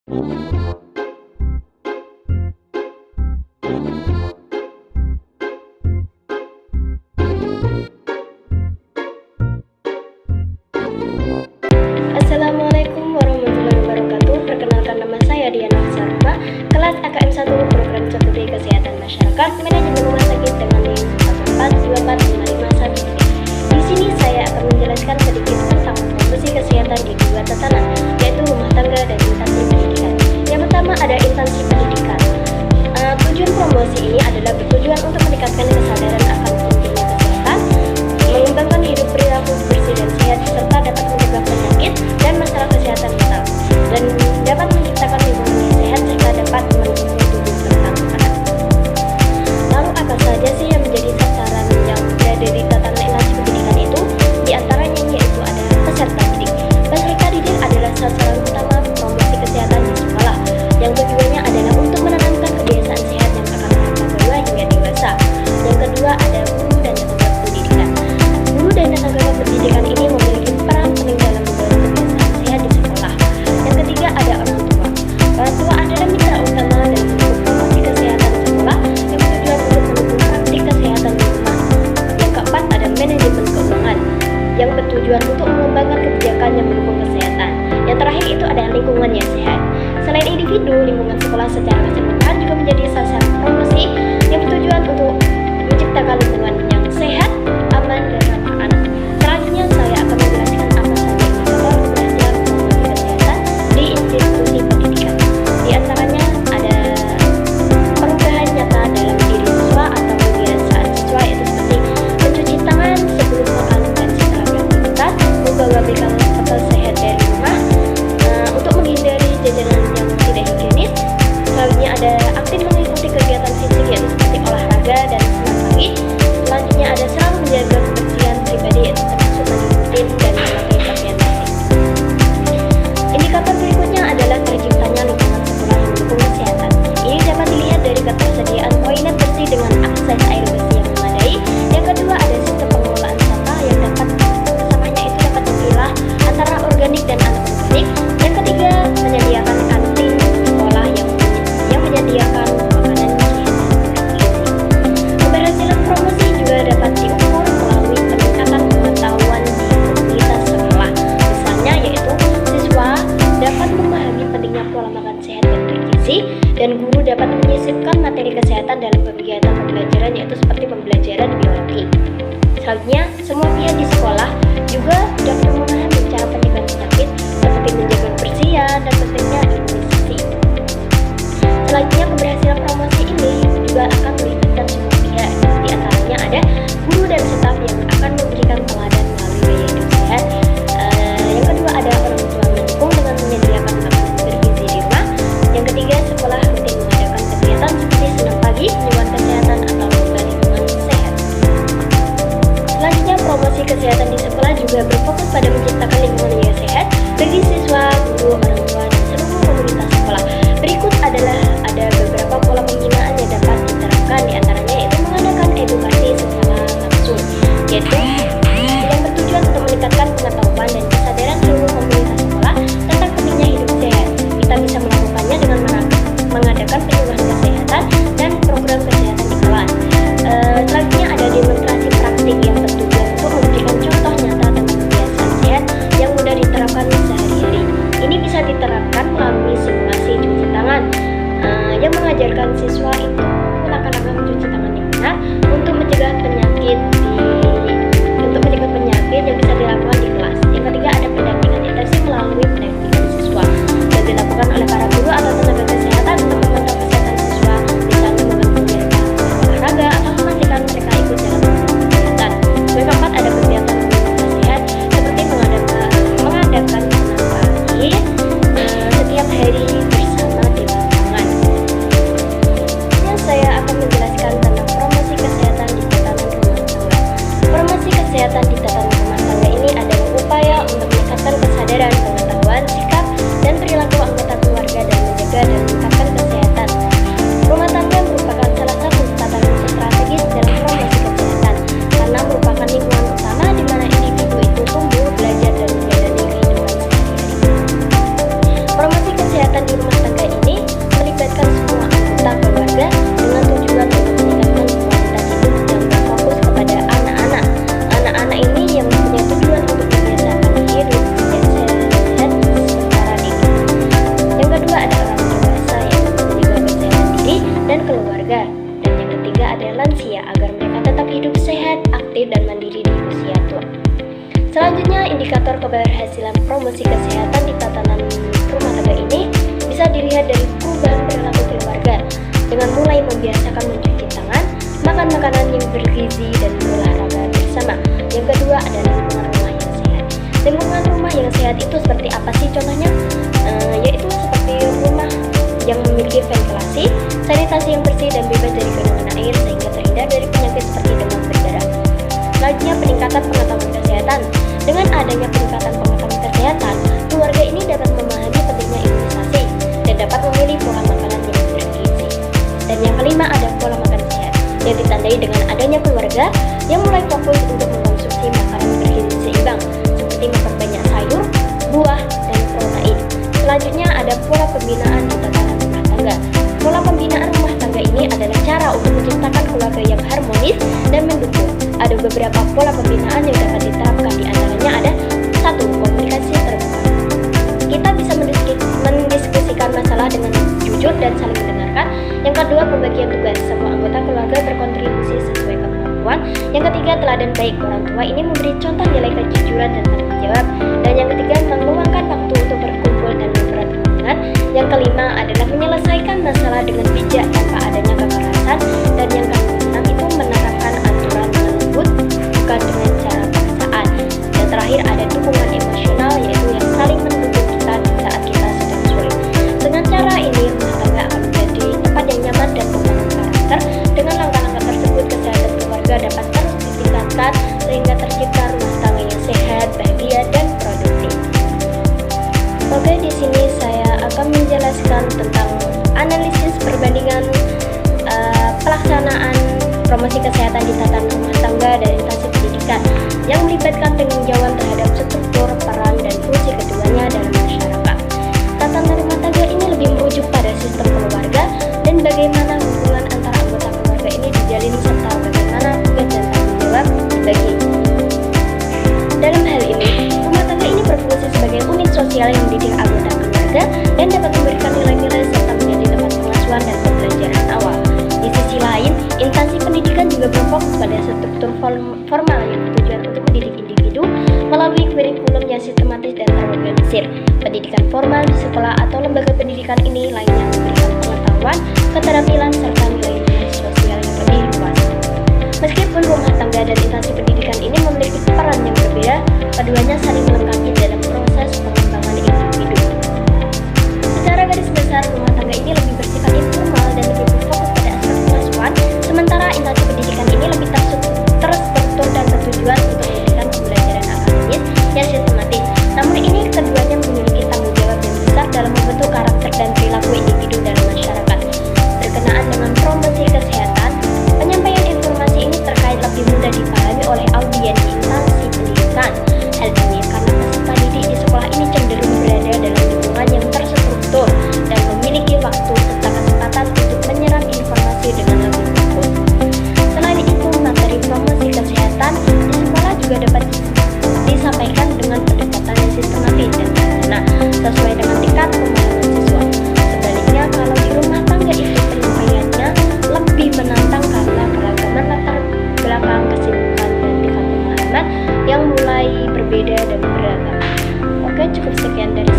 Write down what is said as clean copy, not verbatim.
Assalamualaikum warahmatullahi wabarakatuh. Perkenalkan, nama saya Diana Sarfa, kelas AKM 1 Program Studi Kesehatan Masyarakat Manajemen Rumah Sakit dengan NIM 1424551. Di sini saya akan menjelaskan sedikit tentang promosi kesehatan di dua tatanan, yaitu rumah tangga dan instansi pendidikan. Yang pertama ada instansi pendidikan. Tujuan promosi ini adalah bertujuan untuk meningkatkan kesadaran akan pentingnya kesehatan, mengembangkan hidup perilaku bersih dan sehat, serta dapat mencegah penyakit dan masalah kesehatan mental, dan dapat menciptakan lingkungan yang sehat sehingga dapat mendukung tubuh serta anak. Lalu apa saja sih yang menjadi sasaran yang berada di tatanan instansi pendidikan itu? Di antaranya yaitu ada peserta didik. Peserta didik adalah sasaran utama promosi kesehatan di sekolah, yang tujuannya adalah untuk menanamkan kebiasaan sehat yang akan mereka bawa hingga dewasa. Yang kedua ada guru dan tenaga pendidikan. Guru dan tenaga pendidikan ini memiliki peran penting dalam membangun kebiasaan sehat di sekolah. Yang ketiga ada orang tua. Orang tua adalah mitra utama dalam mendukung promosi kesehatan di sekolah yang bertujuan untuk mendukung praktik kesehatan di rumah. Yang keempat ada manajemen keuangan yang bertujuan untuk mengembangkan kebijakan yang mendukung kesehatan. Yang terakhir itu ada lingkungan yang sehat. Selain individu, lingkungan sekolah secara keseluruhan juga menjadi sasaran promosi yang bertujuan untuk menciptakan lingkungan yang sehat, aman, dan ramah anak. Selanjutnya saya akan menjelaskan apa saja indikator keberhasilan promosi kesehatan di institusi pendidikan. Di antaranya ada perubahan nyata dalam diri siswa atau kebiasaan siswa, yaitu seperti mencuci tangan sebelum makan dan setelah beraktivitas, membawa bekal sehat dari rumah untuk menghindari jajanan yang tidak higienis. Selanjutnya ada aktif mengikuti kegiatan fisik, yaitu seperti olahraga dan senam pagi. Selanjutnya ada selalu menjaga kebersihan pribadi, yaitu termasuk mandi rutin dan memakai pakaian bersih. Indikator berikutnya adalah terciptanya lingkungan sekolah yang mendukung kesehatan. Ini dapat dilihat dari ketersediaan toilet bersih dengan akses air bersih yang memadai. Yang kedua ada sistem pengelolaan sampah yang dapat sampahnya itu dapat dipilah antara organik dan anorganik. Yang ketiga menyediakan kantin sekolah yang menyediakan makanan sehat dan bergizi. Keberhasilan promosi juga dapat diukur melalui peningkatan pengetahuan di komunitas sekolah. Misalnya yaitu siswa dapat memahami pentingnya pola makan sehat dan bergizi, dan guru dapat menyisipkan materi kesehatan dalam kegiatan pembelajaran, yaitu seperti pembelajaran biologi. Selanjutnya, semua pihak di sekolah juga dapat memahami cara pencegahan penyakit seperti menjaga kebersihan dan pentingnya imunisasi. Selanjutnya, keberhasilan promosi ini juga akan melibatkan semua pihak. Di antaranya ada guru dan staf yang akan memberikan teladan melalui gaya hidup sehat. Yang kedua ada orang tua mendukung dengan menyediakan makanan bergizi di rumah. Yang ketiga, sekolah rutin mengadakan kegiatan seperti senam pagi, penyuluhan kesehatan, atau lomba lingkungan sehat. Selanjutnya, promosi kesehatan di sekolah juga berfokus pada menciptakan lingkungan yang sehat bagi siswa, guru, orang tua, dan seluruh komunitas sekolah. Berikut adalah ada beberapa pola pembinaan yang dapat diterapkan, di antaranya yaitu mengadakan edukasi secara langsung, yaitu yang bertujuan untuk meningkatkan pengetahuan dan kesadaran seluruh komunitas sekolah tentang pentingnya hidup sehat. Kita bisa melakukannya dengan mengadakan penyuluhan kesehatan dan program kesehatan di kelas. Selanjutnya ada demonstrasi praktik yang bertujuan untuk memberikan contoh nyata tentang kebiasaan sehat yang mudah diterapkan sehari-hari. Ini bisa diterapkan melalui simulasi cuci tangan yang mengajarkan siswa itu langkah-langkah mencuci tangan yang benar untuk mencegah penyakit yang bisa dilakukan di kelas. Yang ketiga ada pendampingan intensif melalui pendampingan siswa yang dilakukan oleh para guru atau tenaga kesehatan untuk memantau kesehatan siswa, misalnya membantu mereka olahraga atau memastikan mereka ikut dalam program kesehatan. Yang keempat ada kegiatan sehat seperti mengadakan senam pagi setiap hari bersama di lapangan. Selanjutnya saya akan menjelaskan tentang promosi kesehatan di tatanan rumah tangga. Promosi kesehatan di tatanan rumah tangga ini adalah promosi kesehatan di tatanan rumah tangga ini bisa dilihat dari perubahan perilaku keluarga dengan mulai membiasakan mencuci tangan, makan makanan yang bergizi, dan berolahraga bersama. Yang kedua adalah lingkungan rumah yang sehat. Lingkungan rumah yang sehat itu seperti apa sih contohnya? Yaitu seperti rumah yang memiliki ventilasi, sanitasi yang bersih dan bebas dari genangan air sehingga terhindar dari penyakit seperti demam berdarah. Selanjutnya, peningkatan pengetahuan kesehatan. Dengan adanya peningkatan pengetahuan kesehatan, keluarga ini dapat memahami pentingnya imunisasi dan dapat memilih pola makanan yang bergizi. Dan yang kelima ada pola makan sehat, yang ditandai dengan adanya keluarga yang mulai fokus untuk mengkonsumsi makanan bergizi seimbang, seperti memperbanyak sayur, buah, dan protein. Selanjutnya ada pola pembinaan di tatanan rumah tangga. Pola pembinaan rumah tangga ini adalah cara untuk menciptakan keluarga yang harmonis dan mendukung. Ada beberapa pola pembinaan yang dapat diterapkan, di antaranya ada 1. Komunikasi terbuka. Kita bisa mendiskusikan masalah dengan jujur dan saling mendengarkan. Yang kedua, pembagian tugas. Semua anggota keluarga berkontribusi sesuai kemampuan. Yang ketiga, teladan baik. Orang tua ini memberi contoh nilai kejujuran dan tanggung jawab. Dan yang ketiga, meluangkan waktu untuk berkumpul dan mempererat hubungan. Yang kelima adalah menyelesaikan masalah dengan bijak tanpa adanya kekerasan. Dan yang keenam itu menerapkan aturan dengan lembut, bukan dengan cara paksaan. Dan terakhir ada dukungan emosional, yaitu yang saling mendukung kita di saat kita sedang sulit. Dengan cara ini, rumah tangga akan menjadi tempat yang nyaman dan membangun karakter. Dengan langkah-langkah tersebut, kesehatan keluarga dapat terus ditingkatkan sehingga tercipta rumah tangga yang sehat, bahagia, dan produktif. Oke, di sini saya akan menjelaskan tentang analisis perbandingan pelaksanaan promosi kesehatan di tatanan rumah tangga dan instansi pendidikan yang melibatkan peninjauan terhadap struktur, peran, dan fungsi keduanya dalam masyarakat. Tatanan rumah tangga ini lebih merujuk pada sistem keluarga dan bagaimana hubungan antara anggota keluarga ini dijalin serta bagaimana tugas dan tanggung jawab dibagi. Dalam hal ini, rumah tangga ini berfungsi sebagai unit sosial yang mendidik anggota keluarga dan dapat memberikan nilai-nilai serta menjadi tempat pengasuhan dan pembelajaran awal. Di sisi lain, instansi pendidikan juga berfokus pada struktur formal yang bertujuan untuk mendidik individu melalui kurikulum yang sistematis dan terorganisir. Pendidikan formal di sekolah atau lembaga pendidikan ini lainnya memberikan pengetahuan, keterampilan, serta nilai-nilai sosial yang lebih luas. Meskipun rumah tangga dan instansi pendidikan ini memiliki peran yang berbeda, keduanya saling melengkapi dalam proses pengembangan individu. Secara garis besar, rumah tangga ini lebih bersifat informal dan lebih berfokus pada aspek pengasuhan, sementara instansi pendidikan ini lebih terstruktur dan bertujuan untuk memberikan pembelajaran akademis yang sistematis. Namun ini keduanya memiliki tanggung jawab yang besar dalam membentuk karakter dan perilaku individu dalam masyarakat. Berkenaan dengan promosi kesehatan, penyampaian informasi ini terkait lebih mudah dipahami oleh audiens di instansi pendidikan. Hal ini karena peserta didik di sekolah ini cenderung berada dalam lingkungan yang terstruktur dan memiliki waktu serta kesempatan untuk menyerap informasi dengan lebih fokus. Selain itu, materi promosi kesehatan di sekolah juga dapat disampaikan dengan pendekatan yang sistematis dan sederhana sesuai dengan tingkat pemahaman siswa. Sebaliknya, kalau di rumah tangga itu penyampaiannya lebih menantang karena keragaman latar belakang, kesibukan, dan tingkat pemahaman yang mulai berbeda dan beragam. Oke, cukup sekian dari